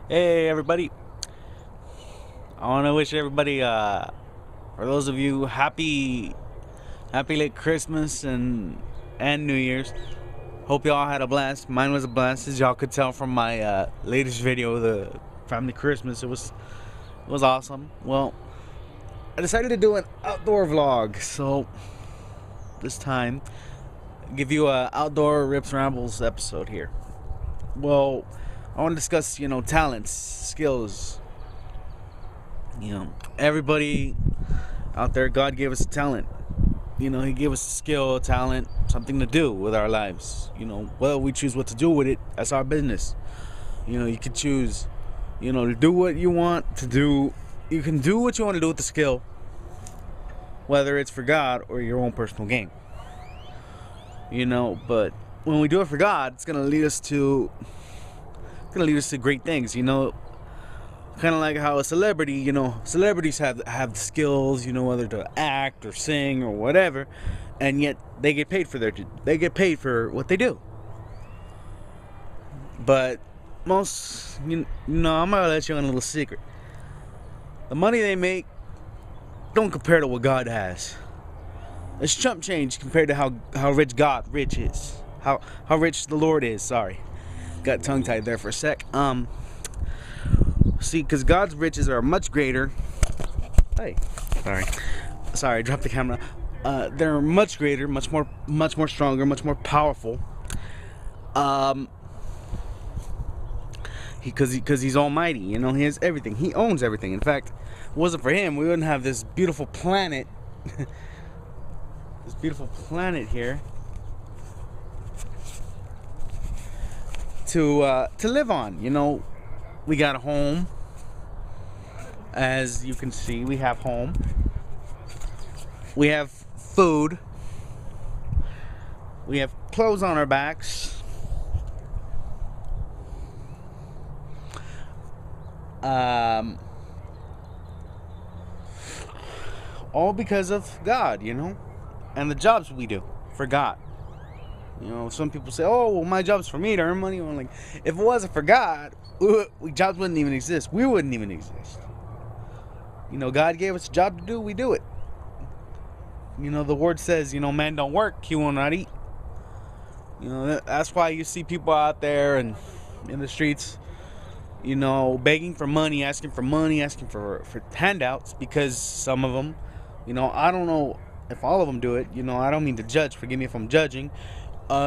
Hey everybody, I want to wish everybody, for those of you, happy late Christmas and New Year's. Hope y'all had a blast. Mine was a blast, as y'all could tell from my latest video, the family Christmas. It was awesome. Well, I decided to do an outdoor vlog, so this time give you a outdoor Rips Rambles episode here. Well, I want to discuss, talents, skills. Everybody out there, God gave us a talent. He gave us a skill, a talent, something to do with our lives. Well, we choose what to do with it. That's our business. You can choose, to do what you want to do. You can do what you want to do with the skill, whether it's for God or your own personal gain. But when we do it for God, it's gonna lead us to great things. Kind of like how a celebrity, celebrities have skills, whether to act or sing or whatever, and yet they get paid for what they do. But most, I'm gonna let you on a little secret. The money they make don't compare to what God has. It's chump change compared to how rich rich is. How rich the Lord is. Sorry, got tongue tied there for a sec. See, because God's riches are much greater. Hey, sorry, I dropped the camera. They're much greater, much more stronger, much more powerful. Because he's almighty. He has everything. He owns everything. In fact, if it wasn't for him, we wouldn't have this beautiful planet. This beautiful planet here to live on. We got a home. As you can see, we have home. We have food. We have clothes on our backs. All because of God, and the jobs we do for God. Some people say, "Oh, well, my job's for me to earn money." I'm like, if it wasn't for God, jobs wouldn't even exist. We wouldn't even exist. God gave us a job to do. We do it. The word says, man don't work, he will not eat. That's why you see people out there and in the streets, begging for money, asking for handouts, because some of them, I don't know if all of them do it. I don't mean to judge. Forgive me if I'm judging.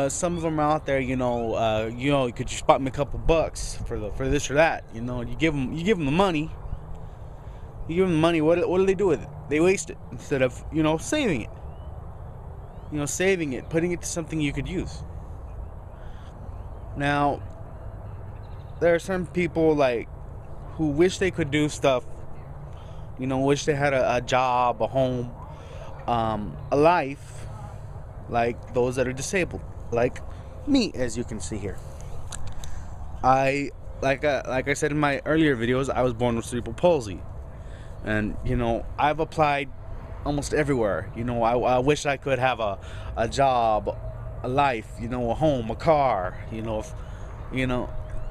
Some of them are out there, could you spot me a couple bucks for this or that? You give them the money. You give them the money. What do they do with it? They waste it instead of saving it. Putting it to something you could use. Now, there are some people who wish they could do stuff. Wish they had a job, a home, a life, like those that are disabled, like me, as you can see here. Like I said in my earlier videos, I was born with cerebral palsy, and I've applied almost everywhere. I wish I could have a job, a life, a home, a car,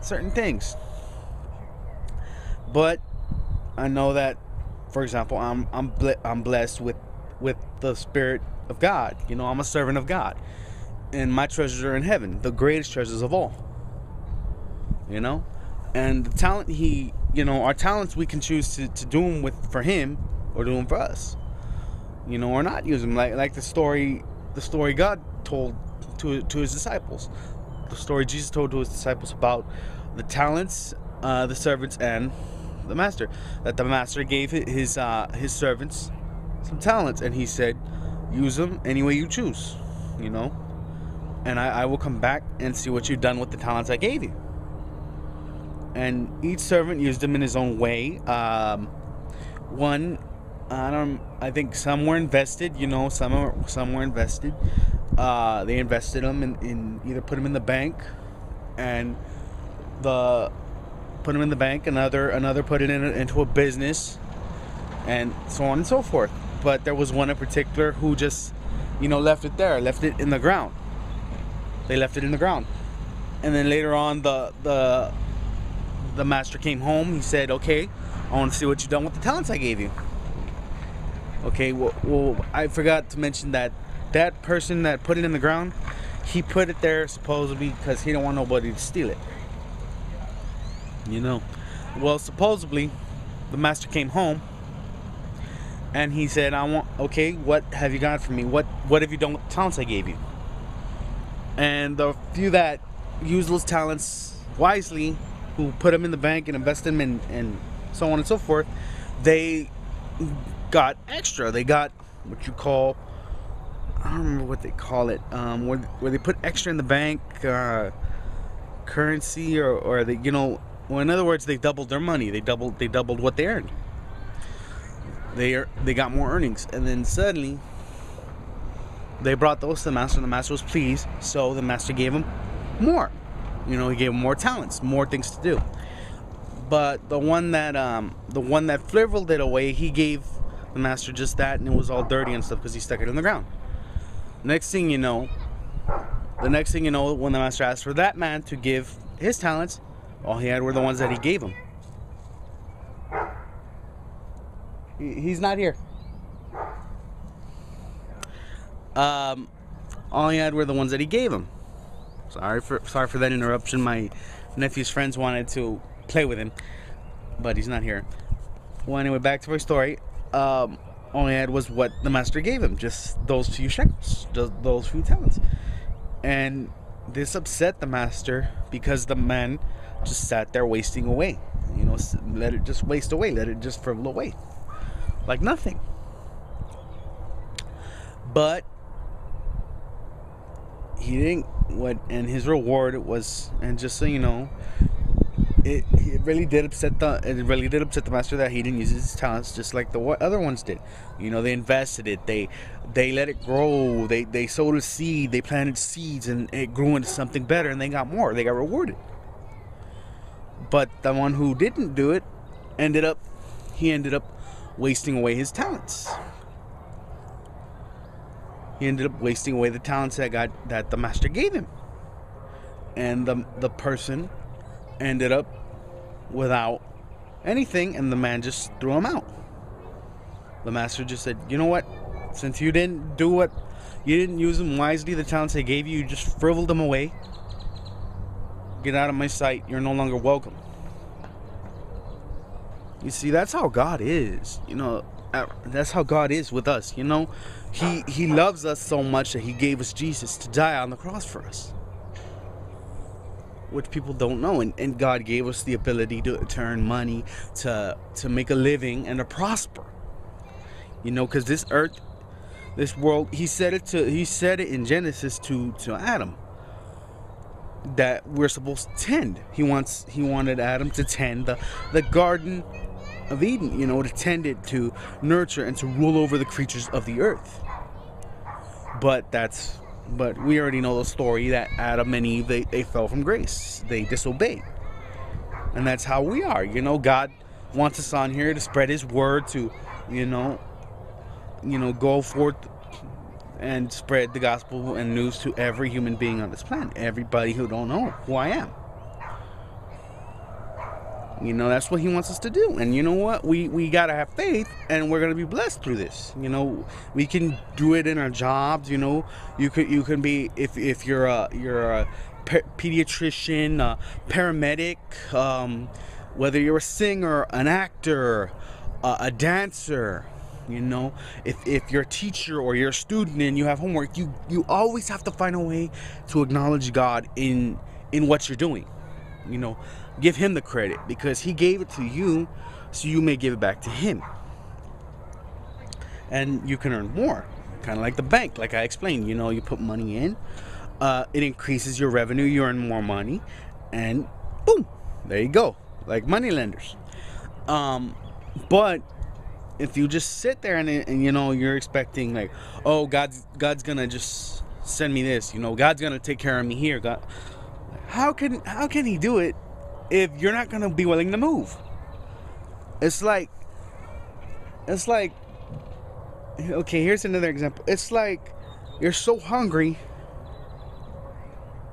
certain things. But I know that, for example, I'm blessed with the Spirit of God. I'm a servant of God, and my treasures are in heaven, the greatest treasures of all. And the talent our talents, we can choose to do them for Him or do them for us. Or not use them, like the story God told to His disciples, the story Jesus told to His disciples about the talents, the servants, and the master. That the master gave his servants some talents, and he said, use them any way you choose, and I will come back and see what you've done with the talents I gave you. And each servant used them in his own way. I think some were invested, some were invested. They invested them in either put them in the bank, and put them in the bank, another put it into a business, and so on and so forth. But there was one in particular who just, left it in the ground. They left it in the ground. And then later on, the the master came home, he said, okay, I want to see what you've done with the talents I gave you. Okay, well, I forgot to mention that that person that put it in the ground, he put it there supposedly because he didn't want nobody to steal it. You know, well, supposedly the master came home and he said, okay, what have you got for me? What have you done with the talents I gave you? And the few that used those talents wisely, who put them in the bank and invest them in, and so on and so forth, they got extra. They got what you call, I don't remember what they call it, where they put extra in the bank, currency, or they, well, in other words, they doubled their money. They doubled what they earned. They got more earnings, and then suddenly they brought those to the master, and the master was pleased, so the master gave him more. He gave him more talents, more things to do. But the one that frivoled it away, he gave the master just that, and it was all dirty and stuff because he stuck it in the ground. The next thing you know, when the master asked for that man to give his talents, all he had were the ones that he gave him. He's not here. All he had were the ones that he gave him. Sorry for that interruption. My nephew's friends wanted to play with him, but he's not here. Well, anyway, back to my story. All he had was what the master gave him, just those few shekels, just those few talents. And this upset the master because the man just sat there wasting away. Let it just waste away, let it just frivolate away like nothing. But he didn't. And his reward was, and just so you know, it really did upset the master that he didn't use his talents just like the other ones did. They invested it, they let it grow, they sowed a seed, they planted seeds, and it grew into something better, and they got more, they got rewarded. But the one who didn't do it ended up wasting away his talents. He ended up wasting away the talents that the master gave him. And the person ended up without anything, and the man just threw him out. The master just said, you know what? Since you didn't use them wisely, the talents I gave you, you just frivoled them away. Get out of my sight. You're no longer welcome. You see, that's how God is. That's how God is with us. He loves us so much that he gave us Jesus to die on the cross for us, which people don't know. And God gave us the ability to earn money, to make a living, and to prosper. Because this earth, this world, he said it in Genesis to Adam, that we're supposed to tend. He wanted Adam to tend the Garden of Eden, to tend it, to nurture, and to rule over the creatures of the earth. But we already know the story that Adam and Eve, they fell from grace. They disobeyed. And that's how we are. God wants us on here to spread his word, to, go forth and spread the gospel and news to every human being on this planet. Everybody who don't know who I am. That's what he wants us to do. And you know what? We got to have faith, and we're going to be blessed through this. We can do it in our jobs. You can be, if you're a pediatrician, a paramedic, whether you're a singer, an actor, a dancer, if you're a teacher or you're a student and you have homework, you always have to find a way to acknowledge God in what you're doing. Give him the credit, because he gave it to you, so you may give it back to him. And you can earn more, kind of like the bank, like I explained. You put money in, it increases your revenue, you earn more money, and boom, there you go, like money lenders. But if you just sit there and you're expecting, like, oh, God's gonna just send me this, God's gonna take care of me here, God, how can he do it if you're not gonna be willing to move? It's like, okay, here's another example. It's like you're so hungry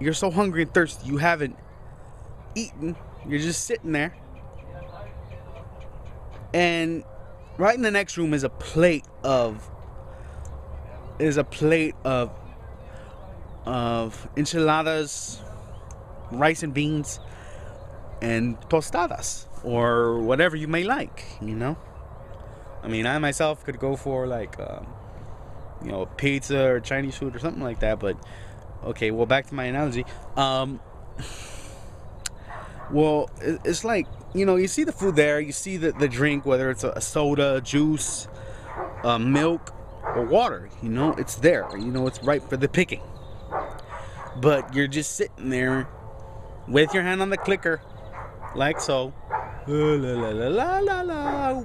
and thirsty, you haven't eaten You're just sitting there, and right in the next room is a plate of enchiladas, rice and beans, and tostadas, or whatever you may like, you know. I mean, I myself could go for like pizza or Chinese food or something like that, but okay, well, back to my analogy. Well, it's like, you see the food there, you see the drink, whether it's a soda, juice, milk, or water, it's there, it's ripe for the picking. But you're just sitting there with your hand on the clicker, like so, la, la, la, la, la, la,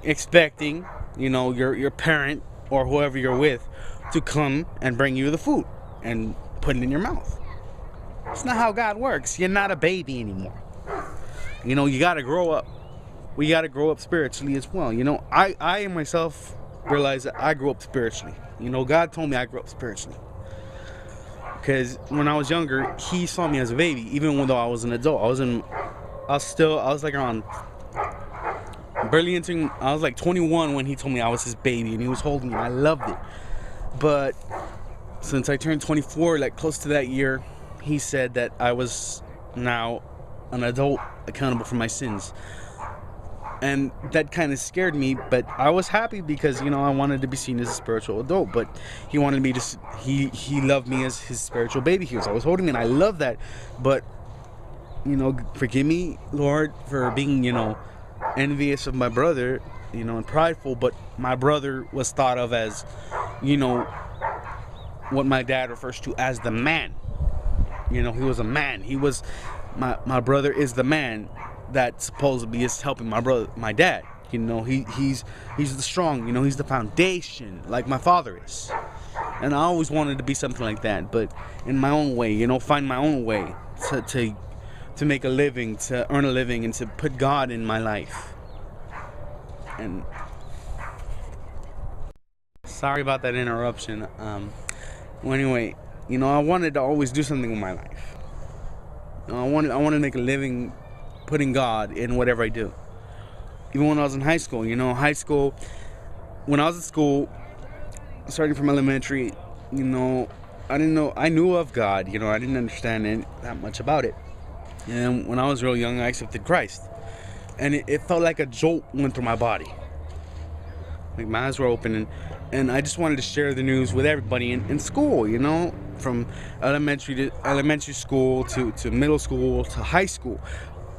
expecting, your parent or whoever you're with to come and bring you the food and put it in your mouth. It's not how God works. You're not a baby anymore. You gotta grow up. We gotta grow up spiritually as well. I myself realized that I grew up spiritually. God told me I grew up spiritually. Because when I was younger, He saw me as a baby, even though I was an adult. I was like around barely entering. I was like 21 when He told me I was His baby, and He was holding me. I loved it. But since I turned 24, like close to that year, He said that I was now an adult accountable for my sins. And that kind of scared me, but I was happy because, I wanted to be seen as a spiritual adult. But He wanted me to, He loved me as His spiritual baby. He was always holding me, and I love that. But, forgive me, Lord, for being, envious of my brother, and prideful. But my brother was thought of as, what my dad refers to as the man. He was a man. He was, my brother is the man that supposedly is helping my dad. He's the strong, he's the foundation, like my father is. And I always wanted to be something like that, but in my own way, find my own way to make a living, to earn a living, and to put God in my life. And sorry about that interruption. Well, anyway, I wanted to always do something with my life. I wanted to make a living putting God in whatever I do. Even when I was in high school, when I was at school, starting from elementary, I didn't know, I knew of God, I didn't understand that much about it. And when I was real young, I accepted Christ. And it felt like a jolt went through my body. Like my eyes were open, and I just wanted to share the news with everybody in school, from elementary school to middle school to high school.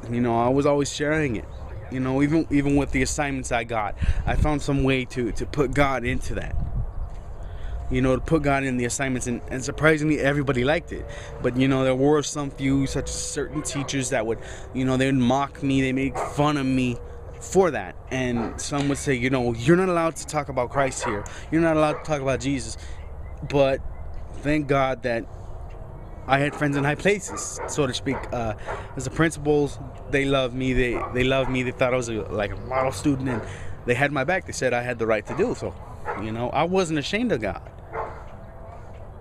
I was always sharing it. Even with the assignments I got, I found some way to put God into that. To put God in the assignments, and surprisingly, everybody liked it. But there were some few, such as certain teachers that would, they would mock me, they made fun of me for that. And some would say, you're not allowed to talk about Christ here. You're not allowed to talk about Jesus. But thank God that I had friends in high places, so to speak. As the principals, they loved me. They loved me. They thought I was like a model student, and they had my back. They said I had the right to do so. I wasn't ashamed of God.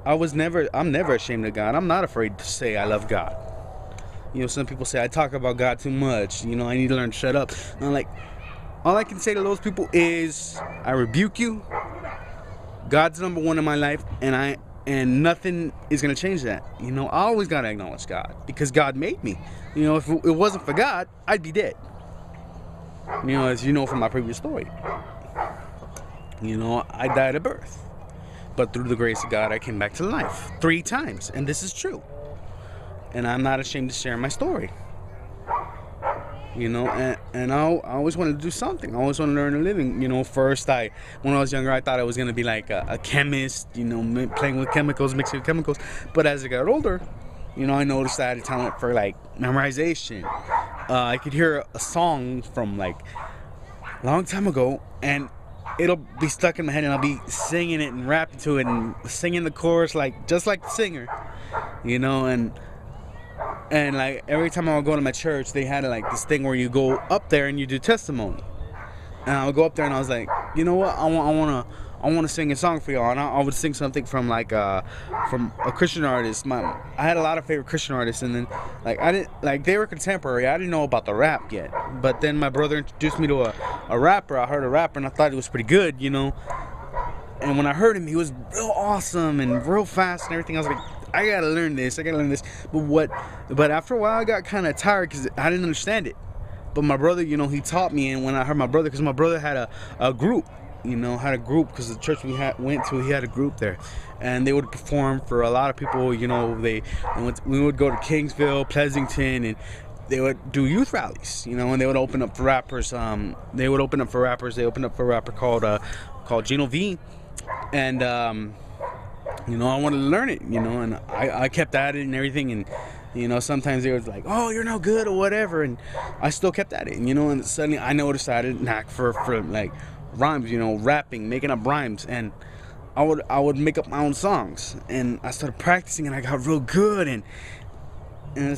I'm never ashamed of God. I'm not afraid to say I love God. Some people say I talk about God too much. I need to learn to shut up. And I'm like, all I can say to those people is I rebuke you. God's number one in my life, and nothing is going to change that. I always got to acknowledge God because God made me. If it wasn't for God, I'd be dead. As you know from my previous story. I died at birth. But through the grace of God, I came back to life 3 times. And this is true. And I'm not ashamed to share my story. And I always wanted to do something. I always wanted to earn a living. First, when I was younger, I thought I was going to be like a chemist, playing with chemicals, mixing with chemicals. But as I got older, I noticed I had a talent for like memorization. I could hear a song from like a long time ago, and it'll be stuck in my head, and I'll be singing it and rapping to it and singing the chorus just like the singer, and like every time I would go to my church, they had like this thing where you go up there and you do testimony. And I would go up there and I was like, you know what, I want I want to sing a song for y'all, and I would sing something from like from a Christian artist. I had a lot of favorite Christian artists, and then like I didn't like they were contemporary. I didn't know about the rap yet, but then my brother introduced me to a rapper. I heard a rapper, and I thought it was pretty good, you know. And when I heard him, he was real awesome and real fast and everything. I was like, I gotta learn this. I gotta learn this. But after a while, I got kind of tired because I didn't understand it. But my brother, you know, he taught me. And when I heard my brother, because my brother had a group, you know, because the church we went to, he had a group there, and they would perform for a lot of people. You know, we would go to Kingsville, Pleasanton, and they would do youth rallies. You know, and they would open up for rappers. They opened up for a rapper called Gino V, and you know, I wanted to learn it. You know, and I kept at it and everything, and you know, sometimes they was like, oh, you're no good or whatever, and I still kept at it. And, you know, and suddenly I noticed I had a knack for like rhymes, you know, rapping, making up rhymes, and I would make up my own songs, and I started practicing, and I got real good, and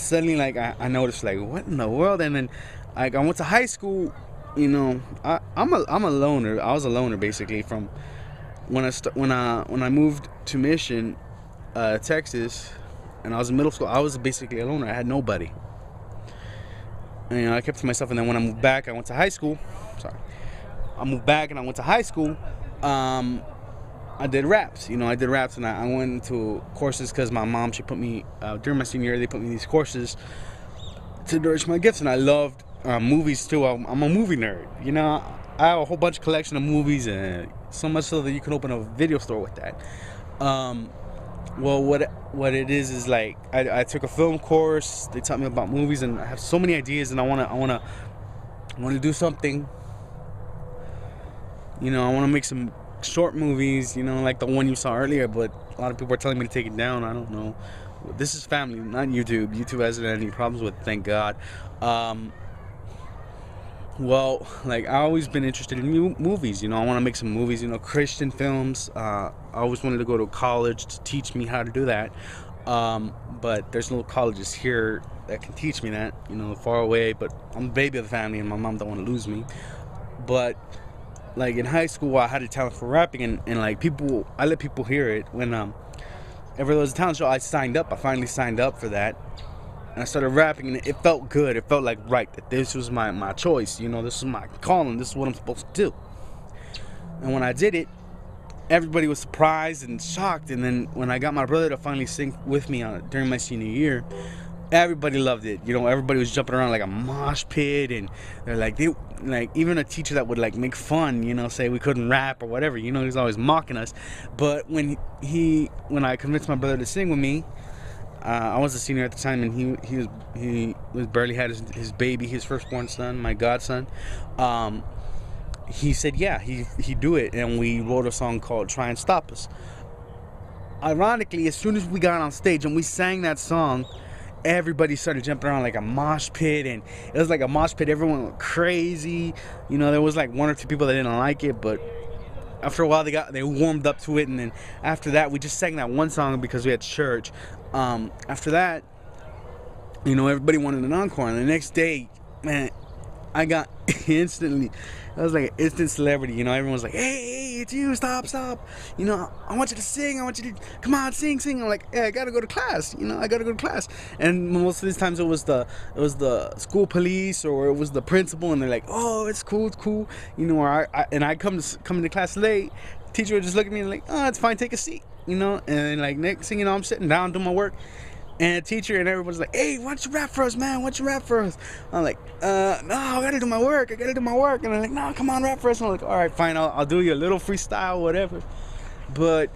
suddenly like I noticed like, what in the world? And then like I went to high school. You know, I'm a loner. I was a loner basically from when I moved to Mission, Texas, and I was in middle school. I was basically a loner. I had nobody. And, you know, I kept to myself. And then when I moved back, I went to high school. I moved back and I went to high school. I did raps. You know, I did raps, and I went into courses because my mom, she put me during my senior year. They put me in these courses to nourish my gifts, and I loved movies too. I'm a movie nerd. You know, I have a whole bunch of collection of movies, and so much so that you can open a video store with that. Well, what it is like I took a film course. They taught me about movies, and I have so many ideas, and I wanna do something. You know, I wanna make some short movies. You know, like the one you saw earlier. But a lot of people are telling me to take it down. I don't know. This is family, not YouTube. YouTube hasn't had any problems with, thank God. Well, like I always been interested in movies. You know, I want to make some movies. You know, Christian films. I always wanted to go to college to teach me how to do that. But there's no colleges here that can teach me that. You know, far away. But I'm the baby of the family, and my mom don't want to lose me. But like in high school, I had a talent for rapping, and like I let people hear it. When ever there was a talent show, I signed up. I finally signed up for that. And I started rapping, and it felt good. It felt like right, that this was my choice. You know, this is my calling. This is what I'm supposed to do. And when I did it, everybody was surprised and shocked. And then when I got my brother to finally sing with me during my senior year, everybody loved it. You know, everybody was jumping around like a mosh pit, and they're like, even a teacher that would like make fun, you know, say we couldn't rap or whatever. You know, he was always mocking us. But when I convinced my brother to sing with me. I was a senior at the time, and he was barely had his baby, his firstborn son, my godson. He said, yeah, he'd do it, and we wrote a song called "Try and Stop Us." Ironically, as soon as we got on stage and we sang that song, everybody started jumping around like a mosh pit, and it was like a mosh pit. Everyone went crazy. You know, there was like one or two people that didn't like it, but after a while they warmed up to it, and then after that we just sang that one song because we had church. After that, you know, everybody wanted an encore, and the next day, man, I got I was like an instant celebrity. You know, everyone was like, hey, it's you, stop, you know, I want you to sing, I want you to come on, sing. I'm like, yeah, I gotta go to class, you know, and most of these times it was the school police, or it was the principal, and they're like, oh, it's cool, you know, or I come to class late, teacher would just look at me and like, oh, it's fine, take a seat. You know, and like next thing you know, I'm sitting down doing my work, and a teacher and everyone's like, hey, why don't you rap for us, man? Why don't you rap for us? I'm like, no, I gotta do my work. And they're like, no, come on, rap for us. And I'm like, all right, fine, I'll do you a little freestyle, whatever. But,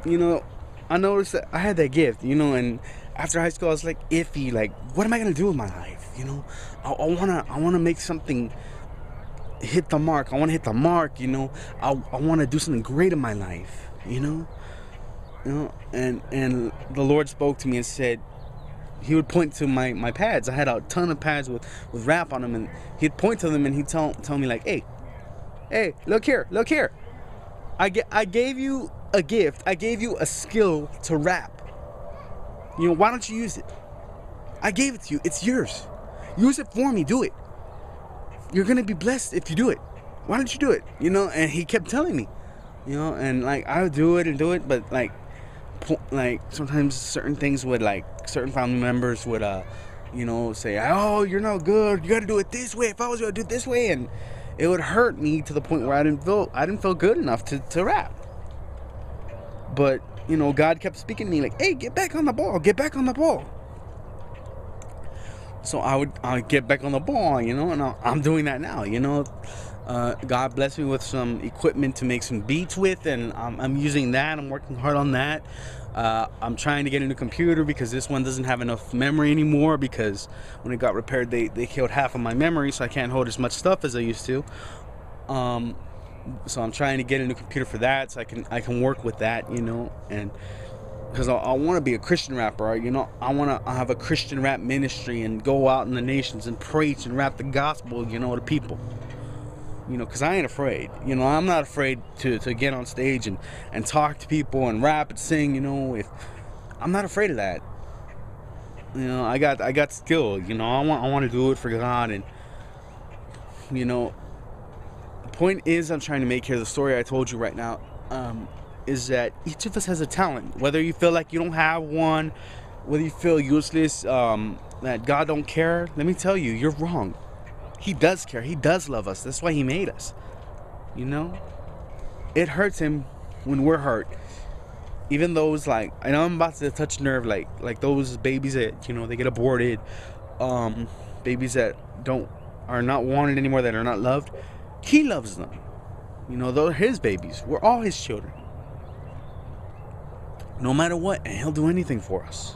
you know, I noticed that I had that gift, you know, and after high school, I was like iffy, like, what am I gonna do with my life? You know, I wanna make something hit the mark. I wanna hit the mark, you know. I wanna do something great in my life, you know. You know, and the Lord spoke to me and said, he would point to my pads. I had a ton of pads with rap on them, and he'd point to them and he'd tell me like, hey, look here. I gave you a gift. I gave you a skill to rap. You know, why don't you use it? I gave it to you. It's yours. Use it for me. Do it. You're gonna be blessed if you do it. Why don't you do it? You know, and he kept telling me. you know. And like I would do it, but like sometimes certain things would, like, certain family members would you know, say, oh, you're not good, you got to do it this way, if I was going to do it this way. And it would hurt me to the point where I didn't feel good enough to rap. But you know, God kept speaking to me like, hey, get back on the ball. So I get back on the ball, you know. And I'm doing that now, you know. God blessed me with some equipment to make some beats with, and I'm using that. I'm working hard on that. I'm trying to get a new computer because this one doesn't have enough memory anymore, because when it got repaired, they killed half of my memory, so I can't hold as much stuff as I used to. So I'm trying to get a new computer for that, so I can work with that, you know. And because I want to be a Christian rapper, you know. I want to have a Christian rap ministry and go out in the nations and preach and rap the gospel, you know, to people. You know, because I ain't afraid. You know, I'm not afraid to get on stage and talk to people and rap and sing, you know. If I'm not afraid of that. You know, I got skill, you know. I want to do it for God. And you know, the point is I'm trying to make here, the story I told you right now, is that each of us has a talent. Whether you feel like you don't have one, whether you feel useless, that God don't care, let me tell you, you're wrong. He does care. He does love us. That's why he made us. You know? It hurts him when we're hurt. Even those, like, I know I'm about to touch nerve, like those babies that, you know, they get aborted, babies that are not wanted anymore, that are not loved. He loves them. You know, they're his babies. We're all his children. No matter what, and he'll do anything for us.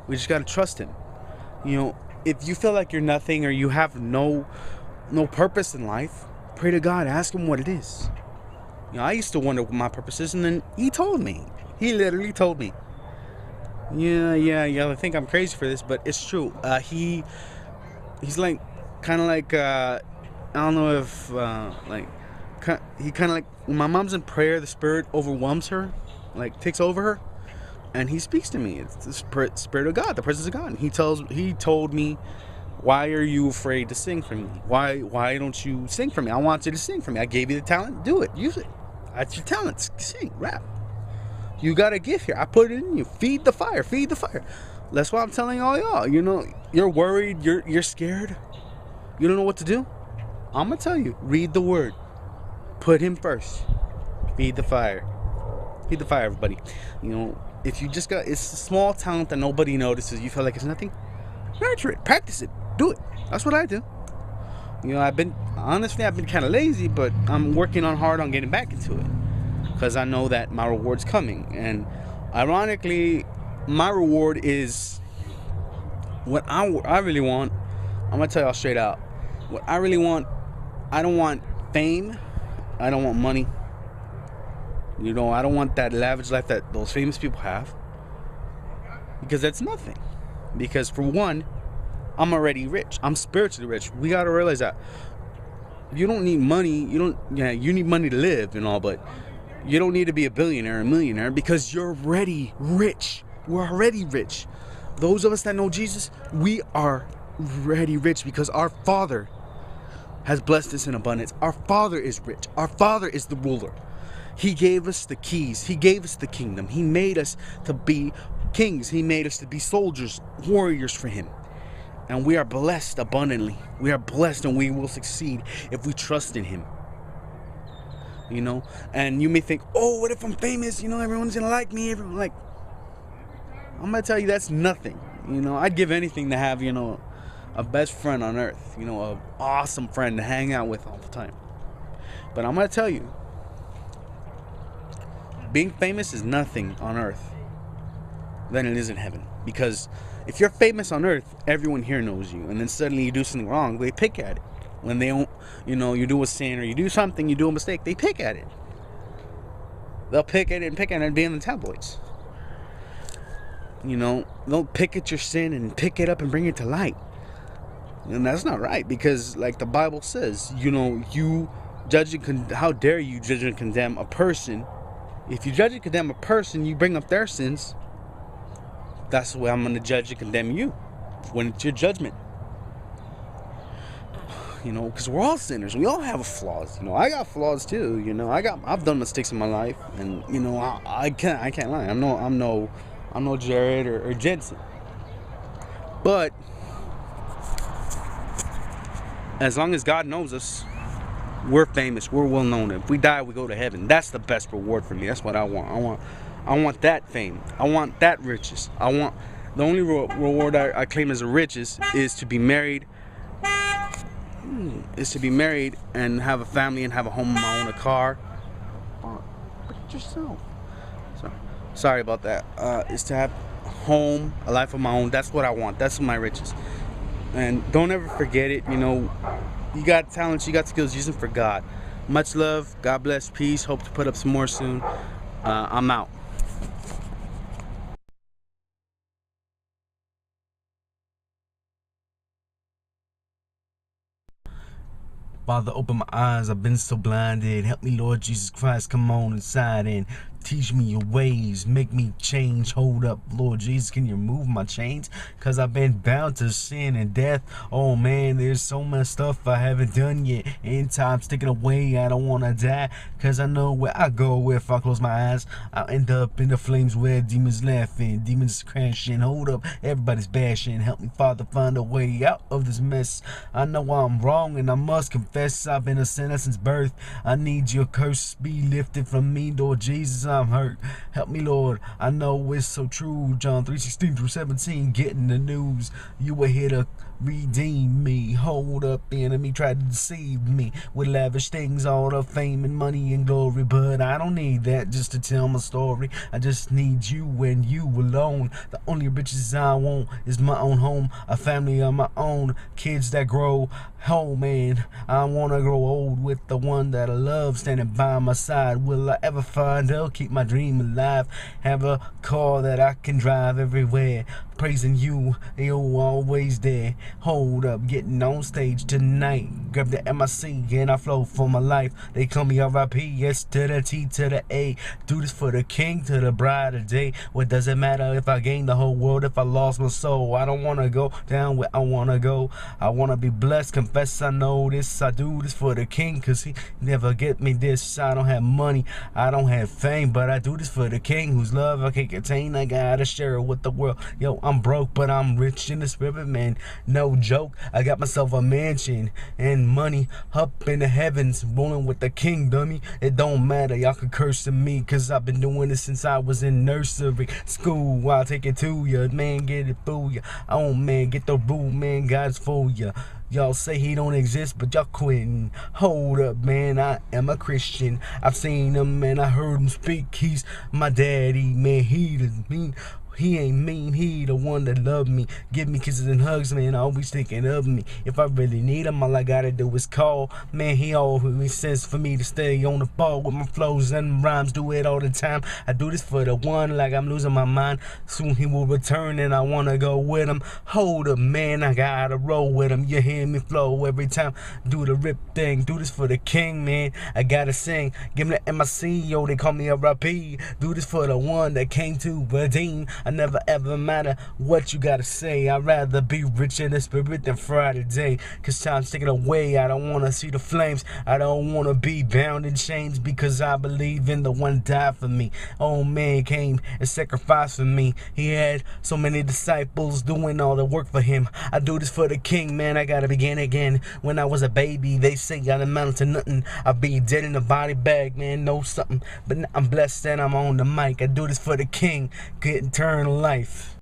We just gotta trust him. You know, if you feel like you're nothing or you have no purpose in life, pray to God. Ask him what it is. You know, I used to wonder what my purpose is, and then he told me. He literally told me. Yeah. I think I'm crazy for this, but it's true. He's like, kind of like, I don't know if, he kind of like, when my mom's in prayer, the Spirit overwhelms her, like takes over her. And he speaks to me. It's the Spirit of God, the presence of God. And he told me, why are you afraid to sing for me? Why don't you sing for me? I want you to sing for me. I gave you the talent. Do it. Use it. That's your talent. Sing. Rap. You got a gift here. I put it in you. Feed the fire. Feed the fire. That's why I'm telling all y'all. You know, you're worried. You're scared. You don't know what to do. I'm going to tell you. Read the word. Put him first. Feed the fire. Feed the fire, everybody. You know, if you just it's a small talent that nobody notices, you feel like it's nothing, nurture it, practice it, do it. That's what I do. You know, I've been kind of lazy, but I'm working hard on getting back into it, because I know that my reward's coming. And ironically, my reward is what I really want. I'm gonna tell y'all straight out, what I really want. I don't want fame. I don't want money. You know, I don't want that lavish life that those famous people have, because that's nothing. Because for one, I'm already rich. I'm spiritually rich. We gotta realize that you don't need money. You need money to live and all, but you don't need to be a billionaire, a millionaire, because you're already rich. We're already rich. Those of us that know Jesus, we are already rich, because our Father has blessed us in abundance. Our Father is rich. Our Father is the ruler. He gave us the keys. He gave us the kingdom. He made us to be kings. He made us to be soldiers, warriors for him. And we are blessed abundantly. We are blessed, and we will succeed if we trust in him. You know? And you may think, oh, what if I'm famous? You know, everyone's going to like me. I'm going to tell you, that's nothing. You know, I'd give anything to have, you know, a best friend on earth. You know, an awesome friend to hang out with all the time. But I'm going to tell you, being famous is nothing on earth than it is in heaven. Because if you're famous on earth, everyone here knows you. And then suddenly you do something wrong, they pick at it. When they don't, you know, you do a sin or you do something, you do a mistake, they pick at it. They'll pick at it and be in the tabloids. You know, they'll pick at your sin and pick it up and bring it to light. And that's not right, because like the Bible says, you know, how dare you judge and condemn a person? If you judge and condemn a person, you bring up their sins. That's the way I'm going to judge and condemn you, when it's your judgment. you know, because we're all sinners. We all have flaws. You know, I got flaws too. You know, I've done mistakes in my life, and you know, I can't lie. I'm no Jared or Jensen, but as long as God knows us, we're famous. We're well known. If we die, we go to heaven. That's the best reward for me. That's what I want. I want that fame. I want that riches. The only reward I claim as a riches is to be married. And have a family and have a home of my own, a car. Look at yourself. Sorry about that. Is to have a home, a life of my own. That's what I want. That's my riches. And don't ever forget it. You know, you got talents, you got skills. Use them for God. Much love. God bless. Peace. Hope to put up some more soon. I'm out. Father, open my eyes, I've been so blinded. Help me, Lord Jesus Christ, come on inside and teach me your ways. Make me change. Hold up, Lord Jesus, can you remove my chains? Cause I've been bound to sin and death. Oh man, there's so much stuff I haven't done yet. In time sticking away, I don't wanna die. Cause I know where I go if I close my eyes. I'll end up in the flames where demons laughing, demons crashing. Hold up, everybody's bashing. Help me, Father, find a way out of this mess. I know I'm wrong and I must confess I've been a sinner since birth. I need your curse be lifted from me, Lord Jesus, I'm hurt. Help me, Lord, I know it's so true. John 3:16-17, getting the news. You were here to redeem me. Hold up, the enemy tried to deceive me with lavish things, all the fame and money and glory, but I don't need that just to tell my story. I just need you and you alone. The only riches I want is my own home, a family of my own, kids that grow home, man. I wanna grow old with the one that I love standing by my side. Will I ever find her? Keep my dream alive. Have a car that I can drive everywhere. Praising you, you're always there. Hold up, getting on stage tonight. Grab the MIC and I flow for my life. They call me RIP, S to the T to the A. Do this for the king, to the bride today. What does it matter if I gain the whole world, if I lost my soul? I don't wanna go down where I wanna go. I wanna be blessed, confess I know this. I do this for the king, cause he never get me this. I don't have money, I don't have fame, but I do this for the king whose love I can't contain. I gotta share it with the world. Yo, I'm broke, but I'm rich in the spirit, man. No joke, I got myself a mansion and money up in the heavens, rolling with the king, dummy. It don't matter, y'all can curse at me, cause I've been doing this since I was in nursery school. I'll take it to ya, man, get it through ya. Oh man, get the rule, man, God's for ya. Y'all say he don't exist, but y'all quitting. Hold up, man, I am a Christian. I've seen him and I heard him speak. He's my daddy, man, he doesn't mean. He ain't mean, he the one that loved me. Give me kisses and hugs, man, always thinking of me. If I really need him, all I gotta do is call. Man, he always says for me to stay on the ball with my flows and rhymes. Do it all the time. I do this for the one like I'm losing my mind. Soon he will return and I wanna go with him. Hold up, man, I gotta roll with him. You hear me flow every time. Do the rip thing. Do this for the king, man. I gotta sing. Give me the MIC, yo, they call me a RIP. Do this for the one that came to redeem. I never ever matter what you gotta say. I'd rather be rich in the spirit than Friday day. Cause time's taking away. I don't wanna see the flames. I don't wanna be bound in chains, because I believe in the one that died for me. Oh man, came and sacrificed for me. He had so many disciples doing all the work for him. I do this for the king, man. I gotta begin again. When I was a baby, they say I amounted to nothing. I'd be dead in a body bag, man, know something. But now I'm blessed and I'm on the mic. I do this for the king, get eternal life.